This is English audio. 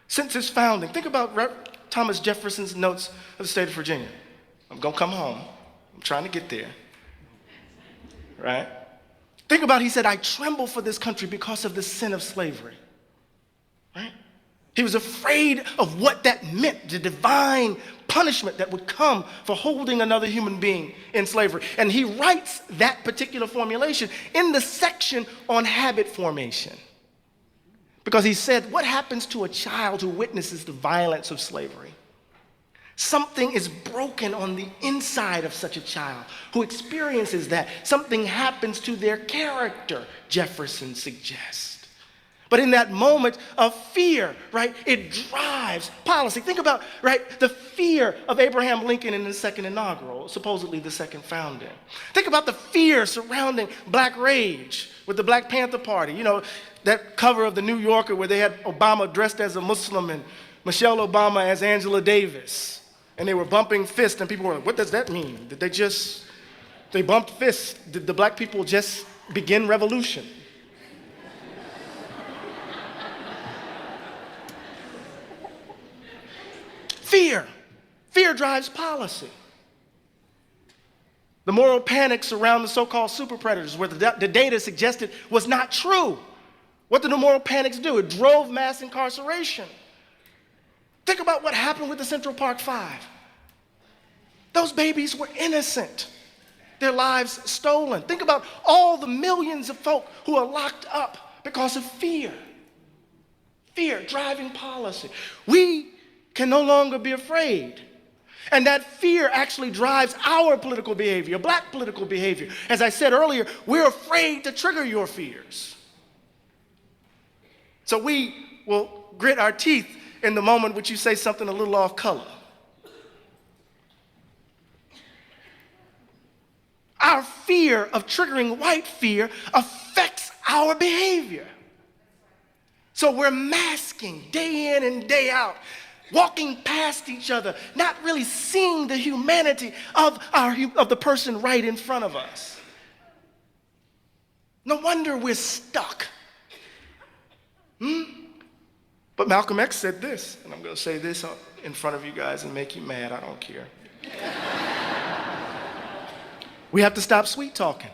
Since its founding, think about Thomas Jefferson's notes of the state of Virginia. I'm going to come home. I'm trying to get there. Right? Think about, he said, I tremble for this country because of the sin of slavery. Right? He was afraid of what that meant, the divine punishment that would come for holding another human being in slavery. And he writes that particular formulation in the section on habit formation. Because he said, what happens to a child who witnesses the violence of slavery? Something is broken on the inside of such a child who experiences that. Something happens to their character, Jefferson suggests. But in that moment of fear, right, it drives policy. Think about, right, the fear of Abraham Lincoln in the second inaugural, supposedly the second founding. Think about the fear surrounding Black rage with the Black Panther Party. You know, that cover of the New Yorker where they had Obama dressed as a Muslim and Michelle Obama as Angela Davis. And they were bumping fists, and people were like, what does that mean? Did they bumped fists? Did the Black people just begin revolution? Fear. Fear drives policy. The moral panics around the so-called super predators, where the data suggested was not true. What did the moral panics do? It drove mass incarceration. Think about what happened with the Central Park Five. Those babies were innocent. Their lives stolen. Think about all the millions of folk who are locked up because of fear. Fear driving policy. We can no longer be afraid. And that fear actually drives our political behavior, Black political behavior. As I said earlier, we're afraid to trigger your fears. So we will grit our teeth in the moment which you say something a little off color. Our fear of triggering white fear affects our behavior. So we're masking day in and day out, walking past each other, not really seeing the humanity of the person right in front of us. No wonder we're stuck. But Malcolm X said this, and I'm going to say this in front of you guys and make you mad. I don't care. We have to stop sweet talking.